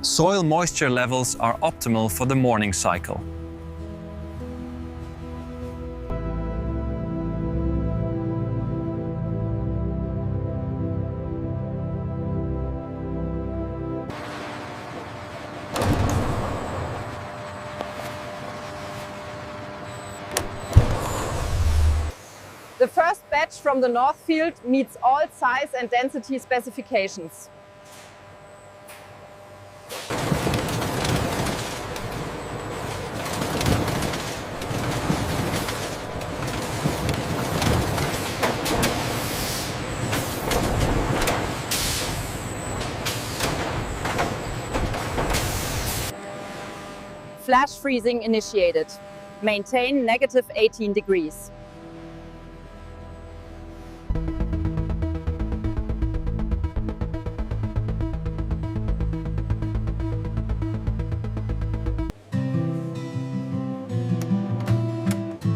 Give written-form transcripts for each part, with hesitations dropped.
Soil moisture levels are optimal for the morning cycle. The first batch from the North Field meets all size and density specifications. Flash freezing initiated. Maintain -18 degrees.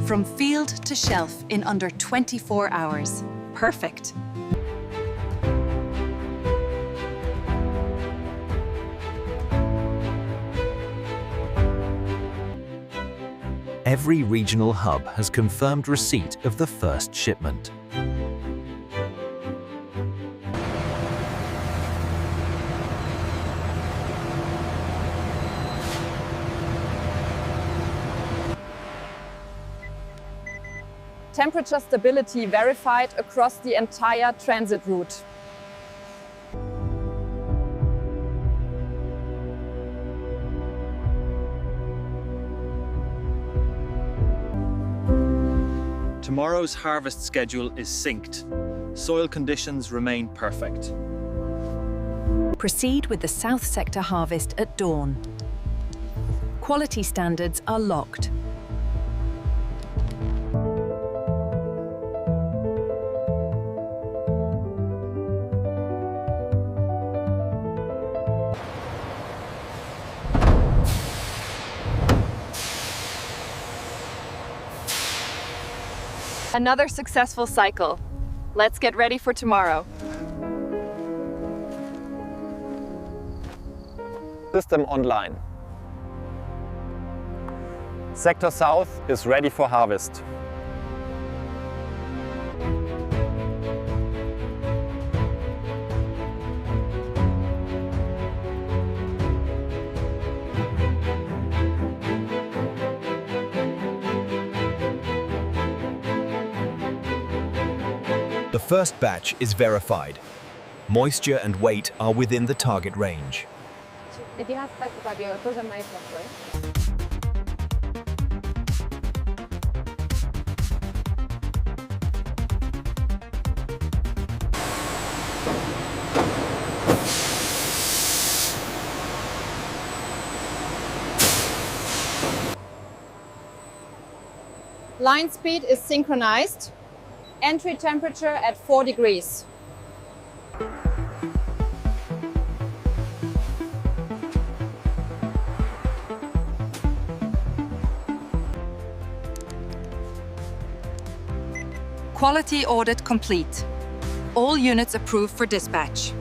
From field to shelf in under 24 hours. Perfect. Every regional hub has confirmed receipt of the first shipment. Temperature stability verified across the entire transit route. Tomorrow's harvest schedule is synced. Soil conditions remain perfect. Proceed with the South Sector harvest at dawn. Quality standards are locked. Another successful cycle. Let's get ready for tomorrow. System online. Sector South is ready for harvest. The first batch is verified. Moisture and weight are within the target range. Line speed is synchronized. Entry temperature at 4 degrees. Quality audit complete. All units approved for dispatch.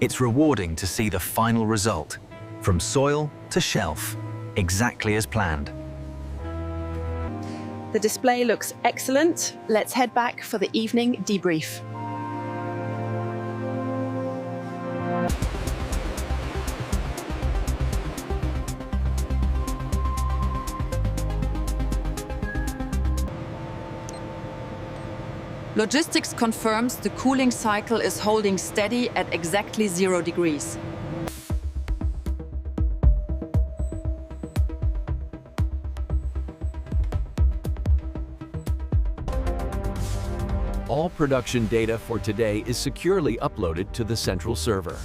It's rewarding to see the final result, from soil to shelf, exactly as planned. The display looks excellent. Let's head back for the evening debrief. Logistics confirms the cooling cycle is holding steady at exactly 0 degrees. All production data for today is securely uploaded to the central server.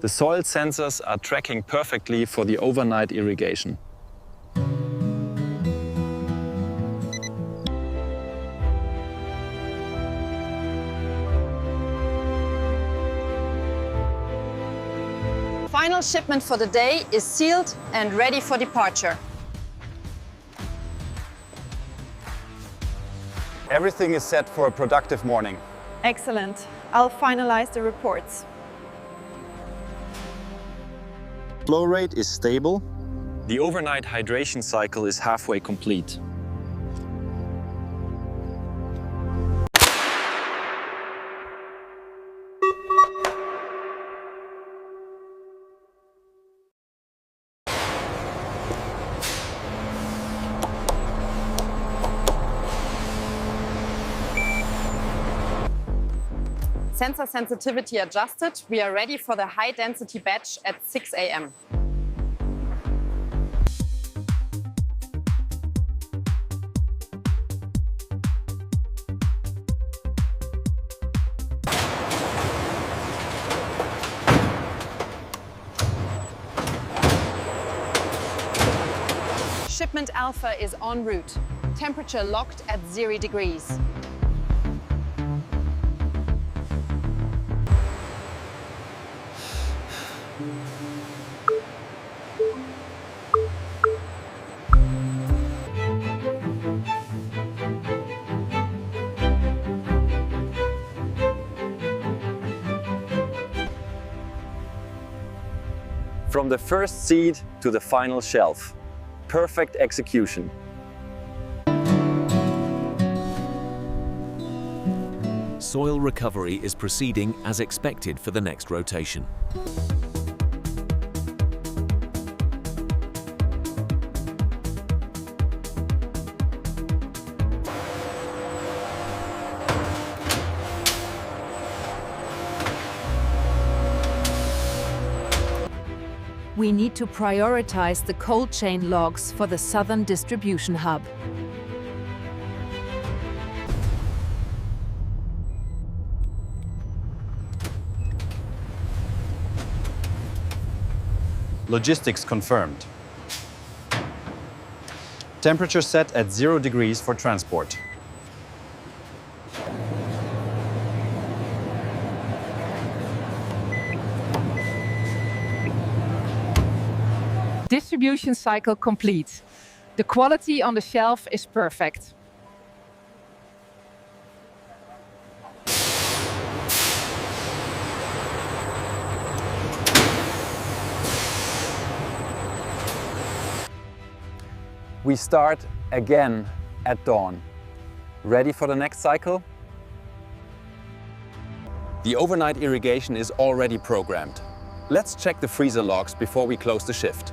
The soil sensors are tracking perfectly for the overnight irrigation. Final shipment for the day is sealed and ready for departure. Everything is set for a productive morning. Excellent. I'll finalize the reports. Flow rate is stable. The overnight hydration cycle is halfway complete. Sensor sensitivity adjusted. We are ready for the high density batch at 6 a.m. Shipment Alpha is en route. Temperature locked at 0 degrees. From the first seed to the final shelf. Perfect execution. Soil recovery is proceeding as expected for the next rotation. We need to prioritize the cold chain logs for the southern distribution hub. Logistics confirmed. Temperature set at 0 degrees for transport. Distribution cycle complete. The quality on the shelf is perfect. We start again at dawn. Ready for the next cycle? The overnight irrigation is already programmed. Let's check the freezer logs before we close the shift.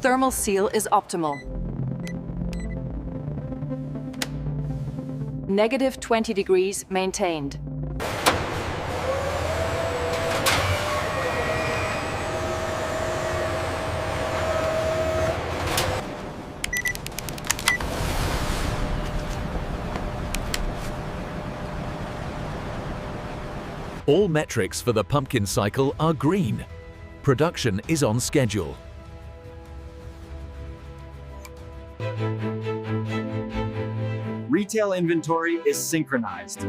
Thermal seal is optimal. Negative 20 degrees maintained. All metrics for the pumpkin cycle are green. Production is on schedule. Retail inventory is synchronized.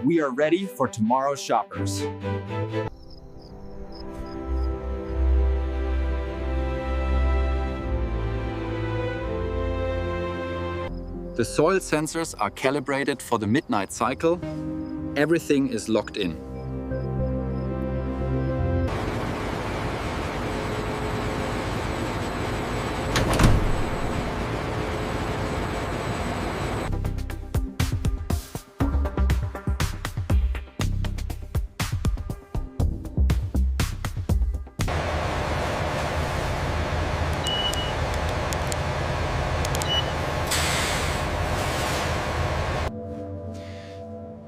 We are ready for tomorrow's shoppers. The soil sensors are calibrated for the midnight cycle. Everything is locked in.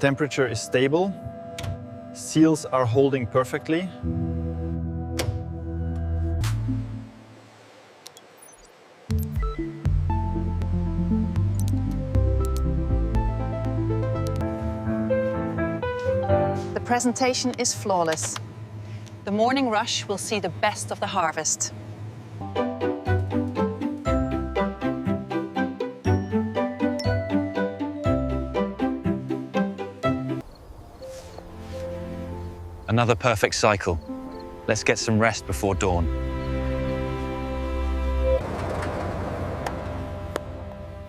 Temperature is stable. Seals are holding perfectly. The presentation is flawless. The morning rush will see the best of the harvest. Another perfect cycle. Let's get some rest before dawn.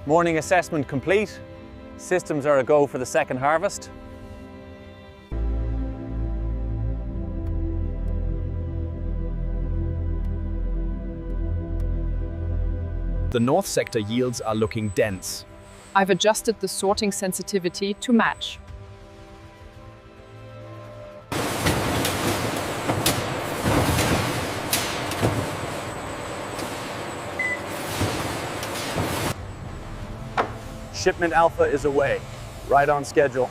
Morning assessment complete. Systems are a go for the second harvest. The north sector yields are looking dense. I've adjusted the sorting sensitivity to match. Shipment Alpha is away, right on schedule.